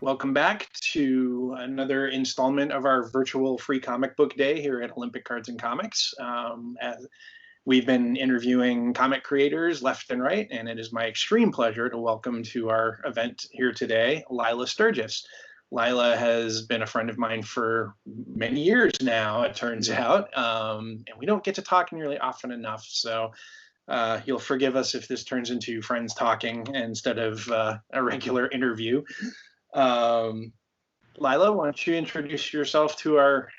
Welcome back to another installment of our virtual free comic book day here at Olympic Cards and Comics. As we've been interviewing comic creators left and right, and it is my extreme pleasure to welcome to our event here today, Lilah Sturges. Lilah has been a friend of mine for many years now, it turns out, and we don't get to talk nearly often enough, so you'll forgive us if this turns into friends talking instead of a regular interview. Lilah, why don't you introduce yourself to our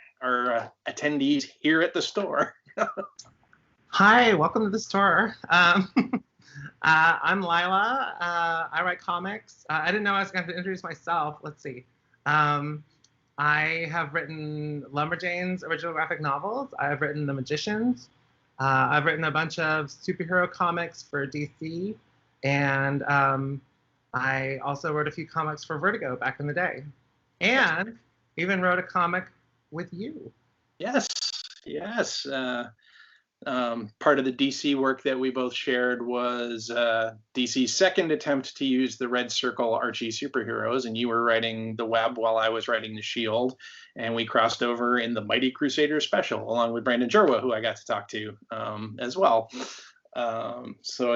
attendees here at the store? Hi, welcome to the store. I'm Lilah. I write comics. I didn't know I was going to introduce myself. Let's see. I have written Lumberjanes original graphic novels. I've written The Magicians. I've written a bunch of superhero comics for DC, and I also wrote a few comics for Vertigo back in the day, and even wrote a comic with you. Yes. Part of the DC work that we both shared was DC's second attempt to use the Red Circle Archie superheroes, and you were writing the Web while I was writing the Shield, and we crossed over in the Mighty Crusader special along with Brandon Jerwa, who I got to talk to as well. So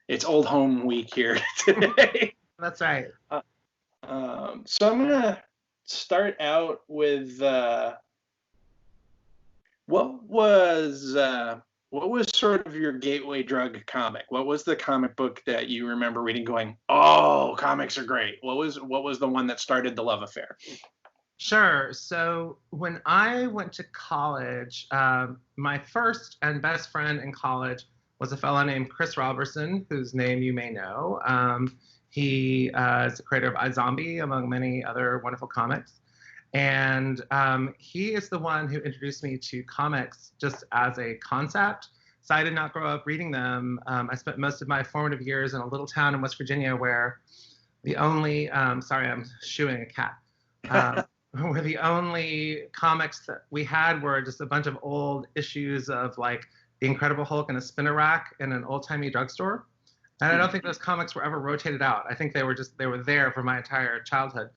it's old home week here today. That's right. So I'm gonna start out with what was sort of your gateway drug comic? What was the comic book that you remember reading going, oh, comics are great? What was the one that started the love affair? Sure. So when I went to college, my first and best friend in college was a fellow named Chris Robertson, whose name you may know. He is the creator of iZombie, among many other wonderful comics. And he is the one who introduced me to comics just as a concept. So I did not grow up reading them. I spent most of my formative years in a little town in West Virginia where the only, sorry, I'm shooing a cat, where the only comics that we had were just a bunch of old issues of like The Incredible Hulk in a spinner rack in an old-timey drugstore. And I don't think those comics were ever rotated out. I think they were there for my entire childhood.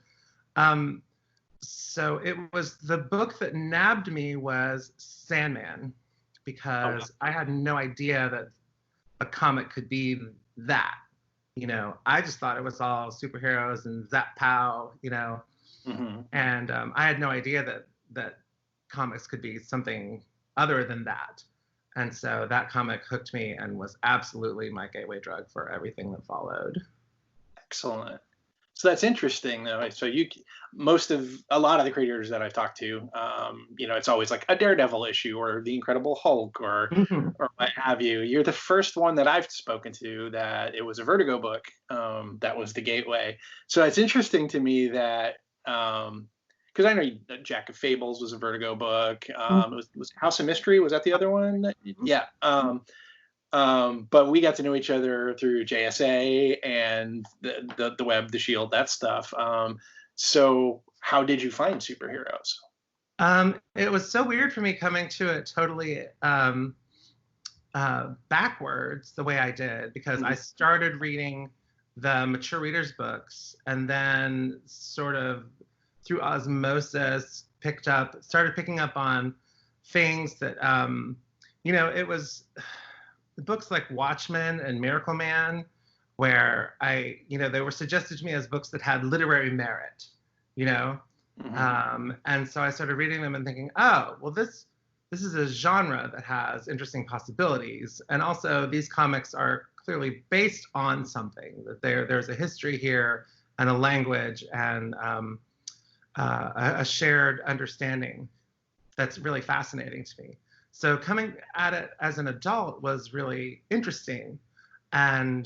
So it was the book that nabbed me was Sandman, because I had no idea that a comic could be that. You know, I just thought it was all superheroes and Zap Pow, you know, and I had no idea that comics could be something other than that. And so that comic hooked me and was absolutely my gateway drug for everything that followed. Excellent. So that's interesting, though. So a lot of the creators that I've talked to, it's always like a Daredevil issue or the Incredible Hulk or what have you. You're the first one that I've spoken to that it was a Vertigo book that was the gateway. So it's interesting to me that because I know Jack of Fables was a Vertigo book. It was House of Mystery. Was that the other one? Yeah. But we got to know each other through JSA and the Web, the Shield, that stuff. So how did you find superheroes? It was so weird for me coming to it totally backwards the way I did, because I started reading the mature readers books and then sort of through osmosis started picking up on things that, it was books like Watchmen and Miracle Man, where they were suggested to me as books that had literary merit, and so I started reading them and thinking, oh, well, this is a genre that has interesting possibilities, and also these comics are clearly based on something, that there's a history here and a language and a shared understanding that's really fascinating to me. So coming at it as an adult was really interesting. And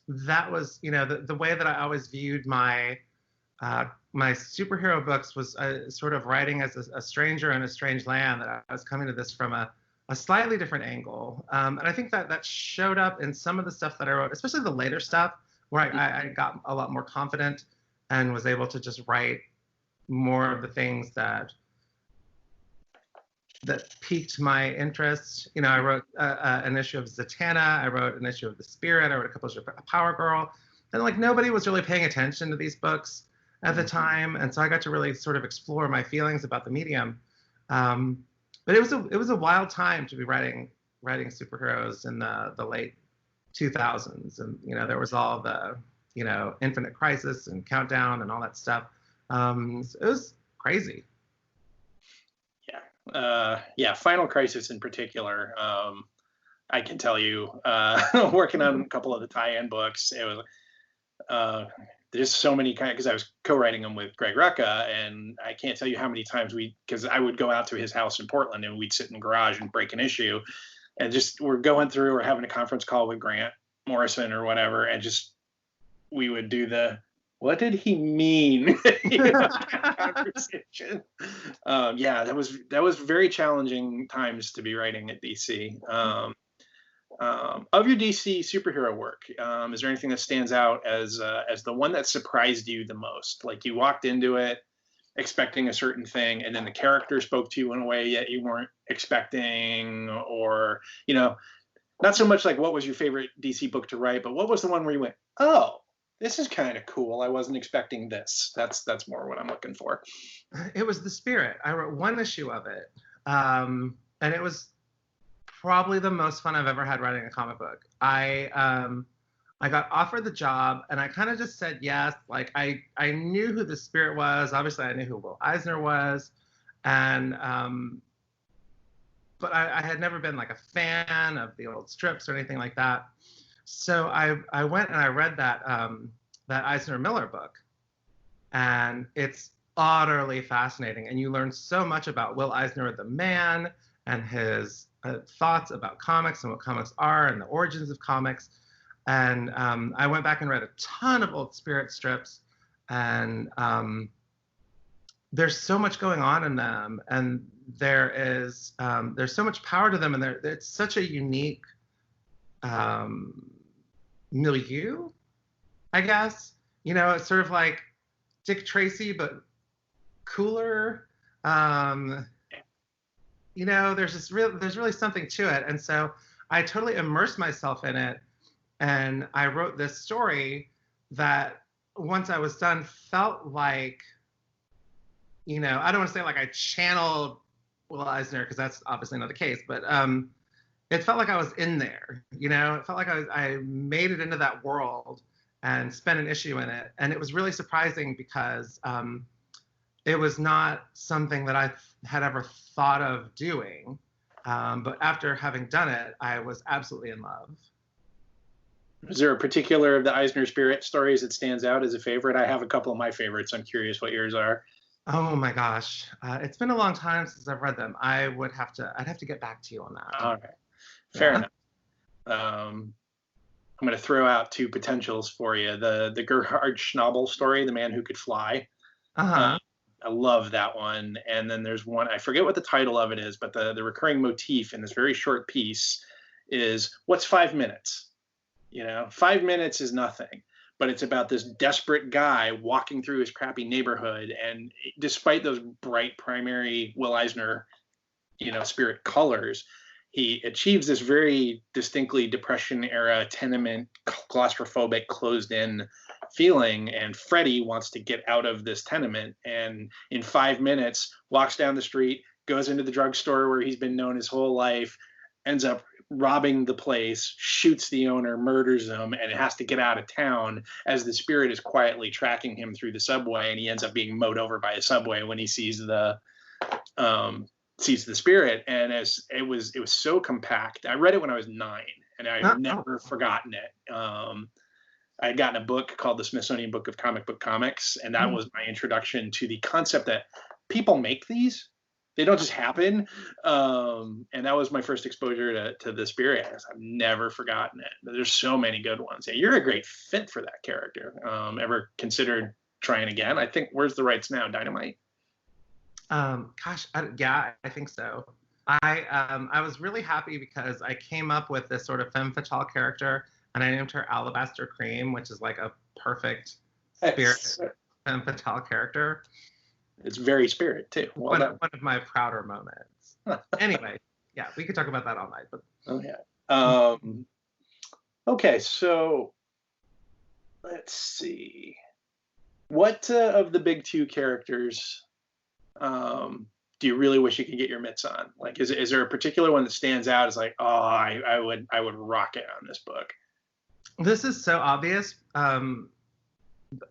that was, the way that I always viewed my superhero books was sort of writing as a stranger in a strange land, that I was coming to this from a slightly different angle. And I think that showed up in some of the stuff that I wrote, especially the later stuff, where I got a lot more confident and was able to just write more of the things that piqued my interest. I wrote an issue of Zatanna, I wrote an issue of The Spirit, I wrote a couple of Power Girl, and like nobody was really paying attention to these books. at the time, and so I got to really sort of explore my feelings about the medium. But it was a wild time to be writing superheroes in the late 2000s, and there was all the Infinite Crisis and Countdown and all that stuff. It was crazy. Yeah, Final Crisis in particular. I can tell you, working on a couple of the tie-in books, it was there's so many because I was co-writing them with Greg Rucka, and I can't tell you how many times because I would go out to his house in Portland and we'd sit in the garage and break an issue, and just we're going through or having a conference call with Grant Morrison or whatever, and just we would do the what did he mean conversation. Yeah, that was very challenging times to be writing at DC. Of your DC superhero work, is there anything that stands out as the one that surprised you the most? Like you walked into it expecting a certain thing, and then the character spoke to you in a way yet you weren't expecting, or not so much like what was your favorite DC book to write, but what was the one where you went, oh, this is kind of cool. I wasn't expecting this. That's more what I'm looking for. It was The Spirit. I wrote one issue of it, and it was probably the most fun I've ever had writing a comic book. I got offered the job, and I kind of just said yes. Like I knew who The Spirit was. Obviously, I knew who Will Eisner was, and but I had never been like a fan of the old strips or anything like that. So I went and I read that Eisner Miller book, and it's utterly fascinating. And you learn so much about Will Eisner, the man, and his thoughts about comics and what comics are and the origins of comics. And I went back and read a ton of old Spirit strips, and there's so much going on in them, and there's so much power to them, and it's such a unique milieu, I guess. It's sort of like Dick Tracy, but cooler. There's really something to it, and so I totally immersed myself in it, and I wrote this story that once I was done felt like, I don't want to say like I channeled Will Eisner, because that's obviously not the case, but it felt like I was in there. It felt like I made it into that world and spent an issue in it, and it was really surprising because it was not something that I had ever thought of doing, but after having done it, I was absolutely in love. Is there a particular of the Eisner Spirit stories that stands out as a favorite? I have a couple of my favorites. I'm curious what yours are. Oh my gosh, it's been a long time since I've read them. I'd have to get back to you on that. Okay, fair enough. I'm going to throw out two potentials for you. The Gerhard Schnabel story, The Man Who Could Fly. I love that one. And then there's one, I forget what the title of it is, but the recurring motif in this very short piece is, what's 5 minutes? 5 minutes is nothing, but it's about this desperate guy walking through his crappy neighborhood. And despite those bright primary Will Eisner, Spirit colors, he achieves this very distinctly Depression era tenement, claustrophobic, closed in feeling. And Freddie wants to get out of this tenement, and in 5 minutes walks down the street, goes into the drugstore where he's been known his whole life, ends up robbing the place, shoots the owner, murders him, and has to get out of town as the Spirit is quietly tracking him through the subway, and he ends up being mowed over by a subway when he sees the Spirit. And it was so compact. I read it when I was 9, and I've never forgotten it. I had gotten a book called The Smithsonian Book of Comic Book Comics, and that was my introduction to the concept that people make these. They don't just happen. And that was my first exposure to the Spirit. I've never forgotten it. There's so many good ones. Yeah, you're a great fit for that character. Ever considered trying again? I think, where's the rights now? Dynamite? Yeah, I think so. I was really happy because I came up with this sort of femme fatale character, and I named her Alabaster Cream, which is like a perfect Spirit femme fatale character. It's very Spirit too. One of my prouder moments. Anyway, yeah, we could talk about that all night. But okay, so let's see. What of the big two characters do you really wish you could get your mitts on? Like, is there a particular one that stands out as like, oh, I would rock it on this book? This is so obvious.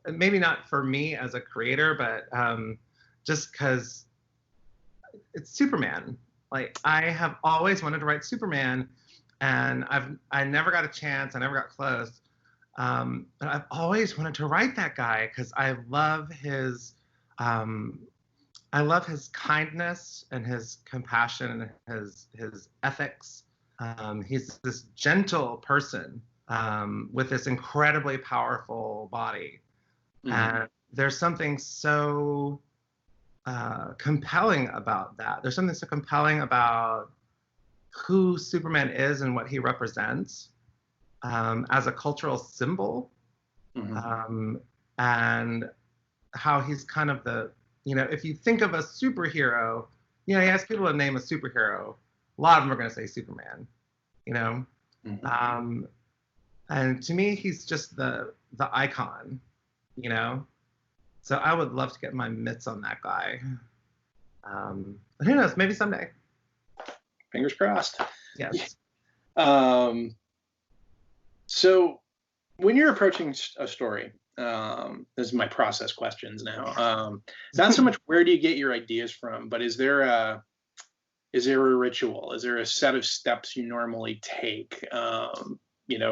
Maybe not for me as a creator, but just because it's Superman. Like, I have always wanted to write Superman, and I never got a chance. I never got close. But I've always wanted to write that guy because I love his kindness and his compassion and his ethics. He's this gentle person with this incredibly powerful body. Mm-hmm. And there's something so compelling about that. There's something so compelling about who Superman is and what he represents as a cultural symbol. Mm-hmm. And how he's kind of if you think of a superhero, he asks people to name a superhero. A lot of them are going to say Superman, Mm-hmm. And to me, he's just the icon, So I would love to get my mitts on that guy. But who knows? Maybe someday. Fingers crossed. Yes. So when you're approaching a story, this is my process questions now. Not so much where do you get your ideas from, but is there a ritual? Is there a set of steps you normally take,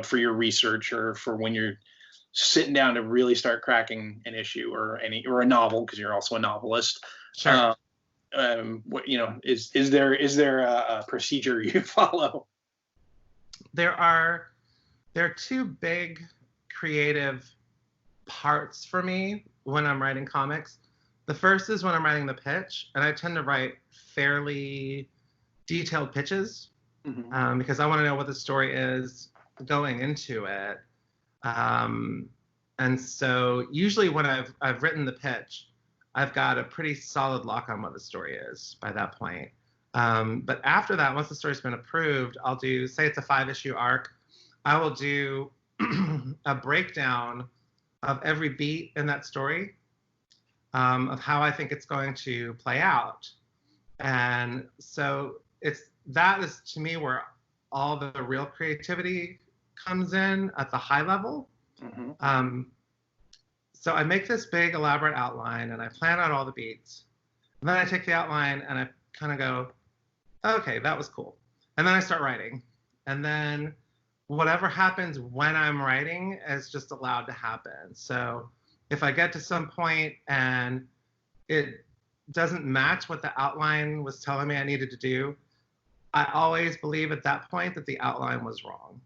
for your research or for when you're sitting down to really start cracking an issue or a novel, because you're also a novelist? Sure. Is there a procedure you follow? There are two big creative parts for me when I'm writing comics. The first is when I'm writing the pitch, and I tend to write fairly detailed pitches, mm-hmm. Because I want to know what the story is going into it. And so usually when I've written the pitch, I've got a pretty solid lock on what the story is by that point. But after that, once the story's been approved, I'll do, say it's a 5-issue arc, I will do a breakdown of every beat in that story, of how I think it's going to play out. And so that is to me where all the real creativity comes in at the high level. Mm-hmm. So I make this big elaborate outline and I plan out all the beats. And then I take the outline and I kind of go, okay, that was cool. And then I start writing. And then whatever happens when I'm writing is just allowed to happen. So if I get to some point and it doesn't match what the outline was telling me I needed to do, I always believe at that point that the outline was wrong.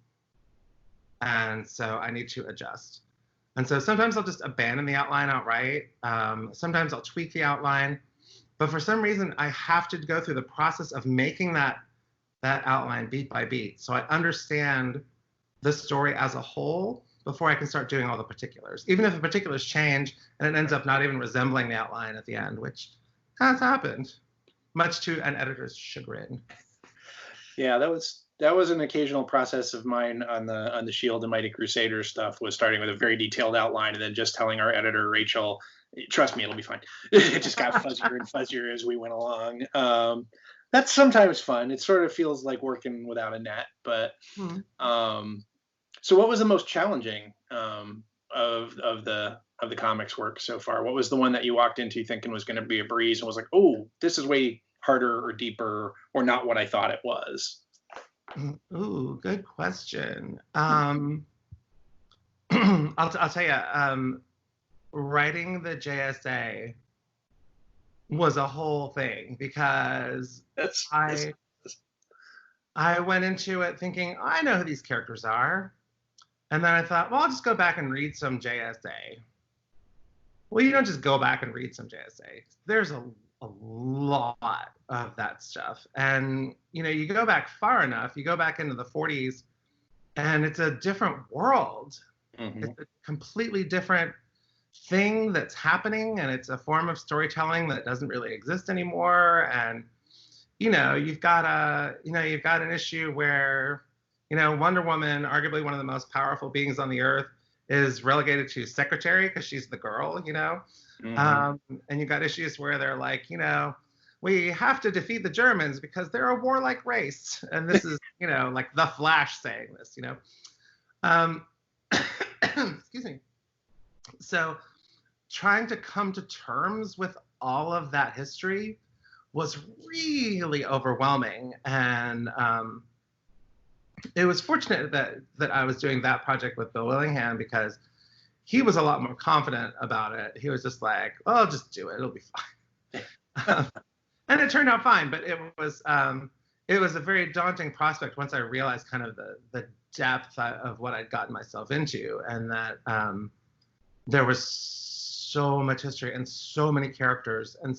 And so I need to adjust. And so sometimes I'll just abandon the outline outright. Sometimes I'll tweak the outline. But for some reason, I have to go through the process of making that outline beat by beat. So I understand the story as a whole before I can start doing all the particulars. Even if the particulars change and it ends up not even resembling the outline at the end, which has happened, much to an editor's chagrin. Yeah, that was an occasional process of mine on the Shield and Mighty Crusaders stuff, was starting with a very detailed outline and then just telling our editor, Rachel, trust me, it'll be fine. It just got fuzzier and fuzzier as we went along. That's sometimes fun. It sort of feels like working without a net, but so what was the most challenging of the comics work so far? What was the one that you walked into thinking was going to be a breeze and was like, oh, this is way harder or deeper or not what I thought it was? Ooh, good question. I'll tell you, writing the JSA was a whole thing because I went into it thinking, I know who these characters are. And then I thought, well, I'll just go back and read some JSA. Well, you don't just go back and read some JSA. There's a lot of that stuff. And, you go back far enough, you go back into the 40s, and it's a different world. Mm-hmm. It's a completely different thing that's happening, and it's a form of storytelling that doesn't really exist anymore. And, you've got an issue where, Wonder Woman, arguably one of the most powerful beings on the earth, is relegated to secretary because she's the girl, you know. And you got issues where they're like, you know, we have to defeat the Germans because they're a warlike race, and this is, you know, like the Flash saying this, you know. Excuse me. So trying to come to terms with all of that history was really overwhelming, and it was fortunate that I was doing that project with Bill Willingham, because he was a lot more confident about it. He was just like, "Oh, I'll just do it; it'll be fine," and it turned out fine. But it was a very daunting prospect once I realized kind of the depth of what I'd gotten myself into, and that there was so much history and so many characters, and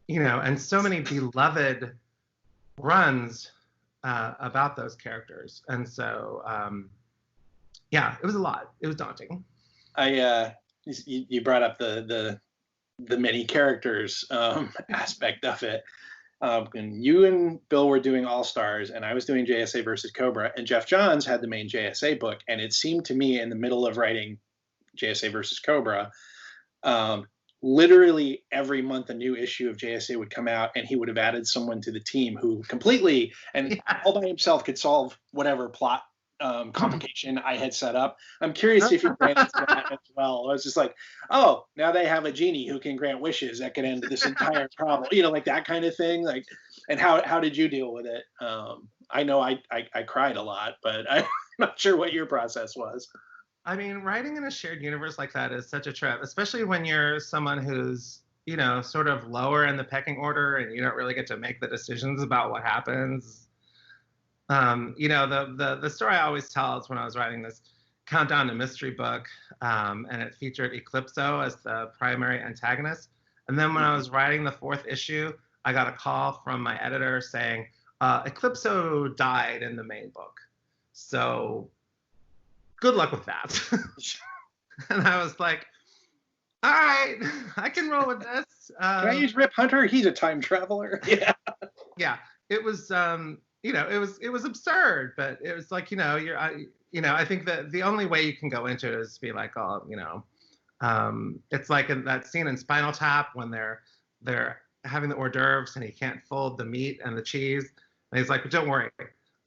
you know, and so many beloved runs about those characters. And so, yeah, it was a lot. It was daunting. You brought up the many characters aspect of it. And you and Bill were doing All Stars, and I was doing JSA versus Cobra, and Jeff Johns had the main JSA book. And it seemed to me in the middle of writing JSA versus Cobra, literally every month a new issue of JSA would come out, and he would have added someone to the team who completely and all by himself could solve whatever plot complication I had set up. I'm curious if you ran into that as well. I was just like, oh, now they have a genie who can grant wishes that could end this entire problem, you know, like that kind of thing. Like, and how did you deal with it? I know I cried a lot, but I'm not sure what your process was. I mean, writing in a shared universe like that is such a trip, especially when you're someone who's, you know, sort of lower in the pecking order and you don't really get to make the decisions about what happens. You know, the story I always tell is when I was writing this Countdown to Mystery book, and it featured Eclipso as the primary antagonist. And then when I was writing the 4th issue, I got a call from my editor saying, Eclipso died in the main book. So good luck with that. And I was like, all right, I can roll with this. Can I use Rip Hunter? He's a time traveler. Yeah. Yeah. It was, you know, it was absurd, but it was like, you know, I think that the only way you can go into it is to be like, oh, you know, it's like in that scene in Spinal Tap when they're having the hors d'oeuvres and he can't fold the meat and the cheese. And he's like, don't worry,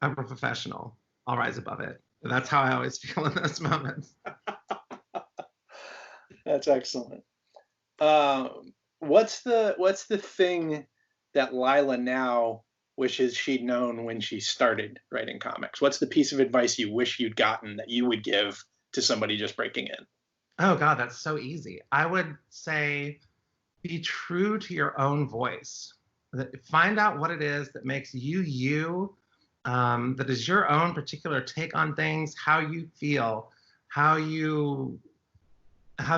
I'm a professional. I'll rise above it. And that's how I always feel in those moments. That's excellent. What's the thing that Lilah now wishes she'd known when she started writing comics? What's the piece of advice you wish you'd gotten that you would give to somebody just breaking in? Oh God, that's so easy. I would say be true to your own voice. Find out what it is that makes you you, that is your own particular take on things, how you feel, how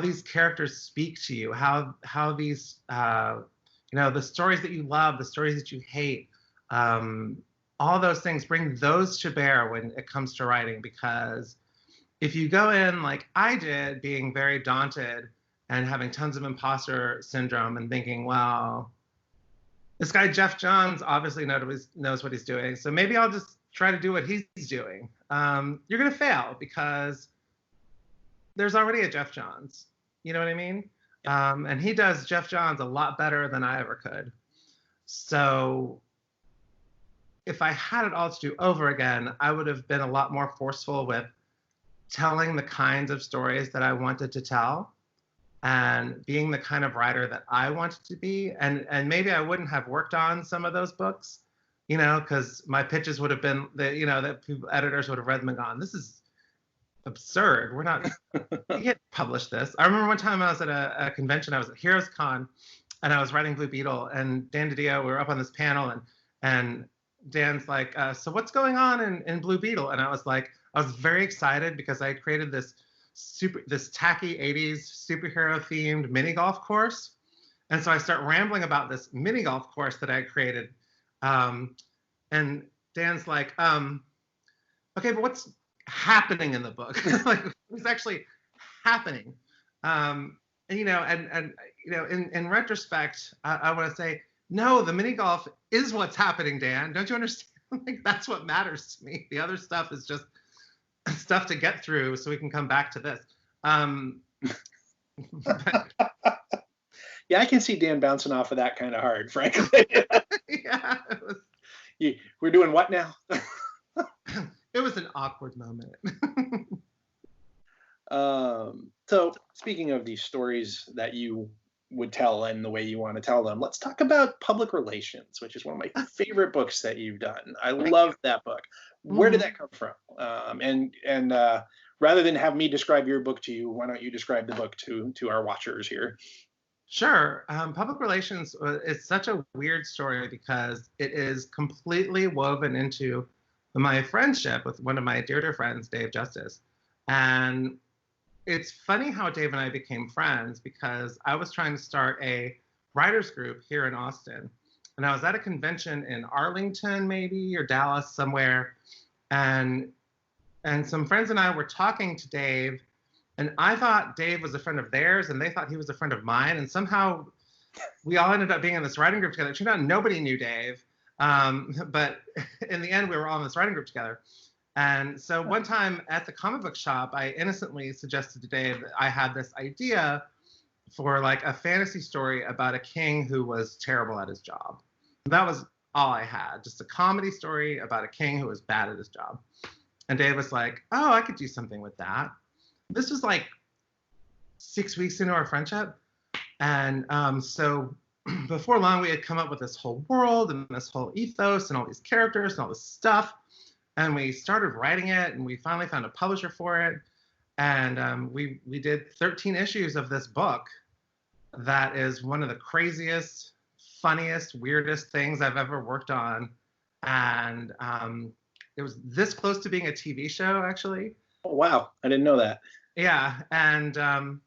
these characters speak to you, how these, you know, the stories that you love, the stories that you hate, all those things, bring those to bear when it comes to writing. Because if you go in like I did, being very daunted and having tons of imposter syndrome and thinking, well, this guy Jeff Johns obviously knows what he's doing, so maybe I'll just try to do what he's doing. You're gonna fail because there's already a Jeff Johns. You know what I mean? And he does Jeff Johns a lot better than I ever could. So if I had it all to do over again, I would have been a lot more forceful with telling the kinds of stories that I wanted to tell and being the kind of writer that I wanted to be. And maybe I wouldn't have worked on some of those books, you know, because my pitches would have been that, you know, that editors would have read them and gone, this is absurd. We're not, you can't publish this. I remember one time I was at a convention, I was at Heroes Con, and I was writing Blue Beetle, and Dan DiDio, we were up on this panel, and Dan's like, so what's going on in Blue Beetle? And I was like, I was very excited because I created this tacky 80s superhero themed mini golf course. And so I start rambling about this mini golf course that I created. And Dan's like, okay, but what's happening in the book? Like, what's actually happening? And you know, and you know, in retrospect, I want to say, no, the mini golf is what's happening, Dan. Don't you understand? Like, that's what matters to me. The other stuff is just stuff to get through so we can come back to this. But, Yeah, I can see Dan bouncing off of that kind of hard, frankly. yeah, We're doing what now? it was an awkward moment. So speaking of these stories that you would tell and the way you want to tell them, let's talk about Public Relations, which is one of my favorite books that you've done. I love that book. Where did that come from? And rather than have me describe your book to you, why don't you describe the book to our watchers here? Sure. Public Relations is such a weird story because it is completely woven into my friendship with one of my dear friends, Dave Justice. And it's funny how Dave and I became friends because I was trying to start a writers group here in Austin. And I was at a convention in Arlington, maybe, or Dallas, somewhere. And some friends and I were talking to Dave, and I thought Dave was a friend of theirs, and they thought he was a friend of mine. And somehow we all ended up being in this writing group together. It turned out nobody knew Dave. But in the end, we were all in this writing group together. And so one time at the comic book shop, I innocently suggested to Dave that I had this idea for like a fantasy story about a king who was terrible at his job. That was all I had, just a comedy story about a king who was bad at his job. And Dave was like, oh, I could do something with that. This was like 6 weeks into our friendship. And so before long, we had come up with this whole world and this whole ethos and all these characters and all this stuff. And we started writing it, and we finally found a publisher for it. And we did 13 issues of this book that is one of the craziest, funniest, weirdest things I've ever worked on. And it was this close to being a TV show, actually. Oh, wow. I didn't know that. Yeah. And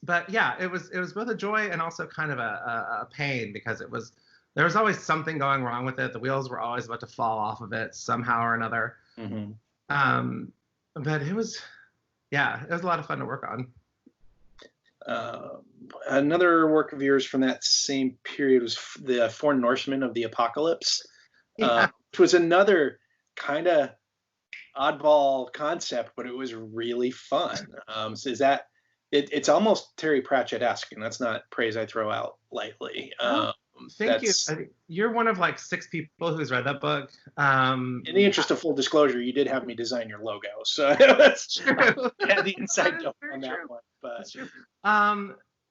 but yeah, it was both a joy and also kind of a pain because there was always something going wrong with it. The wheels were always about to fall off of it somehow or another. Mm-hmm. But it was a lot of fun to work on. Another work of yours from that same period was the Four Norsemen of the Apocalypse, which was another kind of oddball concept, but it was really fun. So is that it's almost Terry Pratchett-esque, and that's not praise I throw out lightly. Thank you. You're one of like 6 people who's read that book. In the interest of full disclosure, you did have me design your logo, so that's true. Yeah, the inside joke on that one. But that's true.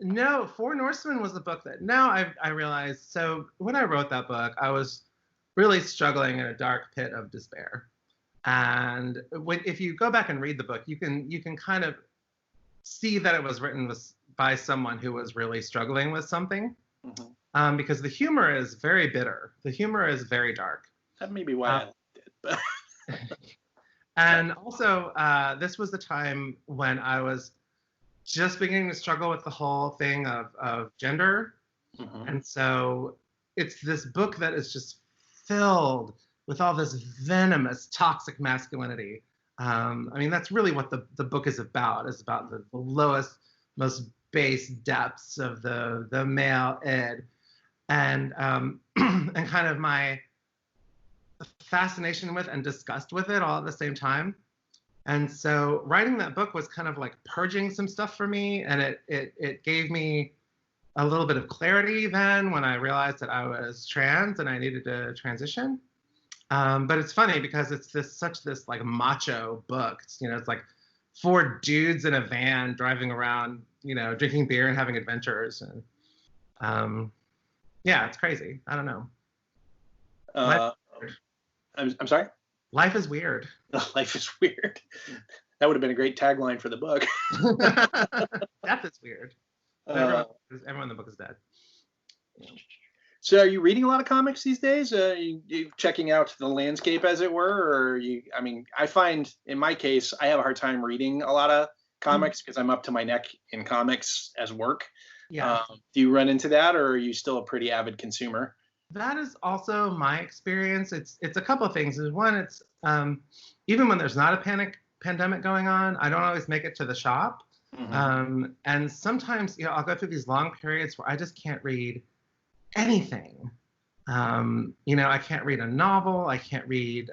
No, Four Norsemen was the book that now I realized. So when I wrote that book, I was really struggling in a dark pit of despair. And if you go back and read the book, you can kind of see that it was written by someone who was really struggling with something. Mm-hmm. Because the humor is very bitter. The humor is very dark. That may be why I liked it. But and also, this was the time when I was just beginning to struggle with the whole thing of gender. Mm-hmm. And so it's this book that is just filled with all this venomous, toxic masculinity. I mean, that's really what the book is about. It's about the lowest, most base depths of the male id. And and kind of my fascination with and disgust with it all at the same time. And so writing that book was kind of like purging some stuff for me, and it gave me a little bit of clarity then when I realized that I was trans and I needed to transition. But it's funny because it's such this like macho book. It's like 4 dudes in a van driving around, drinking beer and having adventures, and yeah, it's crazy. I don't know. I'm sorry? Life is weird. Life is weird. That would have been a great tagline for the book. Death is weird. Everyone in the book is dead. So are you reading a lot of comics these days? You checking out the landscape, as it were? Or I find, in my case, I have a hard time reading a lot of comics because I'm up to my neck in comics as work. Yeah. Do you run into that, or are you still a pretty avid consumer? That is also my experience. It's a couple of things. One, it's even when there's not a pandemic going on, I don't always make it to the shop. Mm-hmm. And sometimes, I'll go through these long periods where I just can't read anything. I can't read a novel. I can't read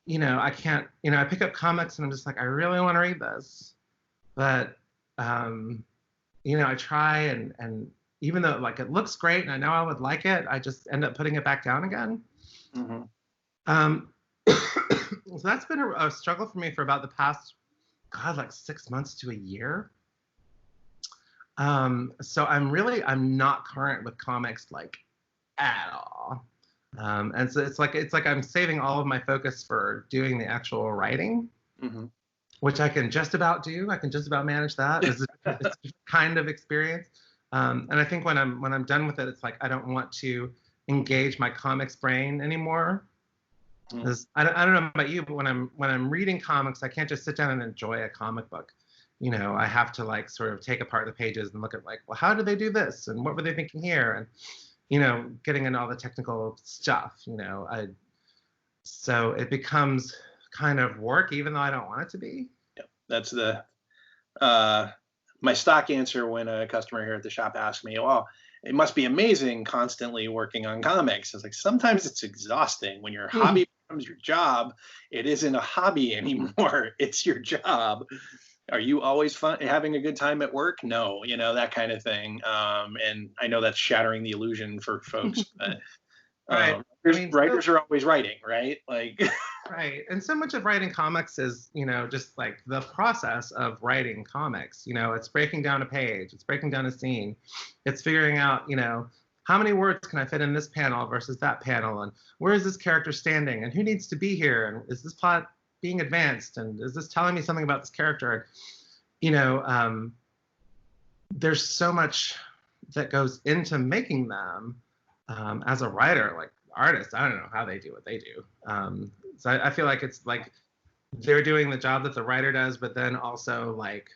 I can't, I pick up comics and I'm just like, I really want to read this. But, I try and even though like it looks great and I know I would like it, I just end up putting it back down again. Mm-hmm. So that's been a struggle for me for about the past, God, like 6 months to a year. So I'm not current with comics like at all. And so it's like I'm saving all of my focus for doing the actual writing, mm-hmm. which I can just about do. I can just about manage that. It's a kind of experience. And I think when I'm done with it, it's like I don't want to engage my comics brain anymore. Mm. I don't know about you, but when I'm reading comics, I can't just sit down and enjoy a comic book. I have to like sort of take apart the pages and look at like, well, how did they do this? And what were they thinking here? And, getting into all the technical stuff, so it becomes kind of work, even though I don't want it to be. Yeah, that's the, my stock answer when a customer here at the shop asks me, well, it must be amazing constantly working on comics. It's like, sometimes it's exhausting when your hobby becomes your job. It isn't a hobby anymore. It's your job. Are you always having a good time at work? No, that kind of thing. And I know that's shattering the illusion for folks. But, right. Writers are always writing, right? Like, right. And so much of writing comics is, just like the process of writing comics. It's breaking down a page, it's breaking down a scene, it's figuring out, how many words can I fit in this panel versus that panel, and where is this character standing, and who needs to be here, and is this plot being advanced, and is this telling me something about this character? There's so much that goes into making them. As a writer, like artists, I don't know how they do what they do. So I feel like it's like they're doing the job that the writer does, but then also like,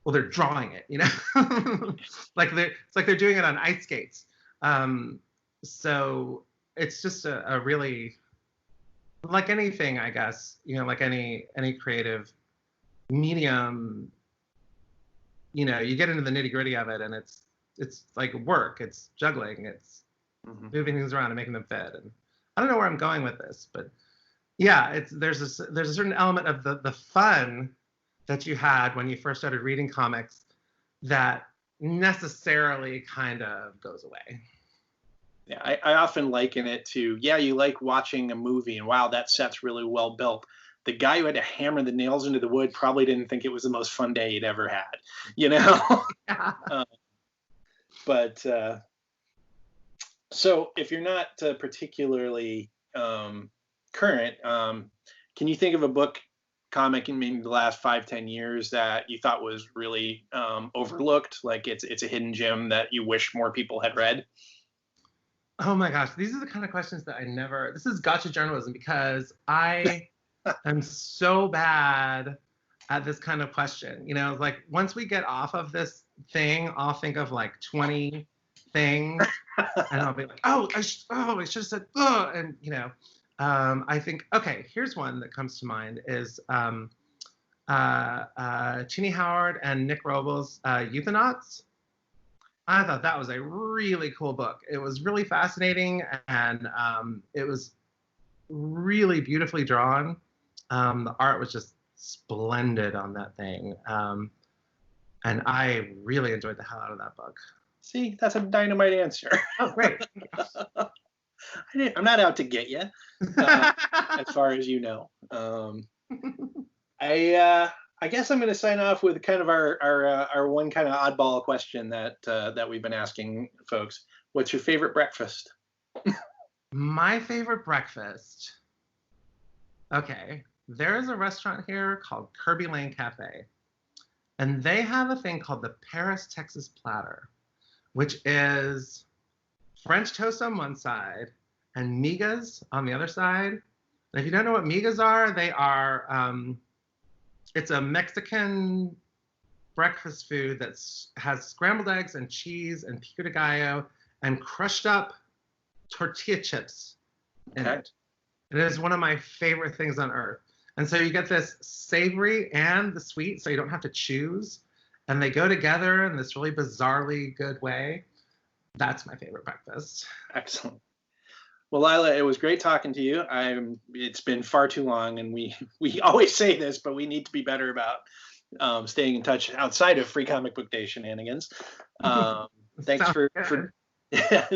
well, they're drawing it, it's like they're doing it on ice skates. So it's just a really, like anything, I guess, like any creative medium, you get into the nitty gritty of it, and it's like work, it's juggling, it's moving things around and making them fit. And I don't know where I'm going with this, but yeah, there's a certain element of the fun that you had when you first started reading comics that necessarily kind of goes away. Yeah, I often liken it to, you like watching a movie and wow, that set's really well built. The guy who had to hammer the nails into the wood probably didn't think it was the most fun day he'd ever had, Yeah. But so if you're not particularly current, can you think of a book, comic in maybe the last 5-10 years that you thought was really overlooked, like it's a hidden gem that you wish more people had read? Oh my gosh, these are the kind of questions that this is gotcha journalism, because I am so bad at this kind of question. Like once we get off of this thing, I'll think of like 20 things and I'll be like, I should have said, and I think, okay, here's one that comes to mind is Chini Howard and Nick Robles' Euthanauts. I thought that was a really cool book. It was really fascinating, and it was really beautifully drawn. The art was just splendid on that thing. And I really enjoyed the hell out of that book. See, that's a dynamite answer. Oh, great. I'm not out to get you, as far as you know. I guess I'm going to sign off with kind of our one kind of oddball question that we've been asking folks. What's your favorite breakfast? My favorite breakfast. Okay, there is a restaurant here called Kirby Lane Cafe, and they have a thing called the Paris, Texas platter, which is French toast on one side and migas on the other side. And if you don't know what migas are, they are, it's a Mexican breakfast food that has scrambled eggs and cheese and pico de gallo and crushed up tortilla chips in it. It is one of my favorite things on earth. And so you get this savory and the sweet, so you don't have to choose. And they go together in this really bizarrely good way. That's my favorite breakfast. Excellent. Well, Lilah, it was great talking to you. It's been far too long, and we always say this, but we need to be better about staying in touch outside of Free Comic Book Day shenanigans. Thanks Sounds for good.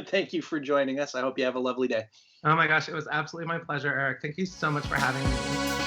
thank you for joining us. I hope you have a lovely day. Oh my gosh, it was absolutely my pleasure, Eric. Thank you so much for having me.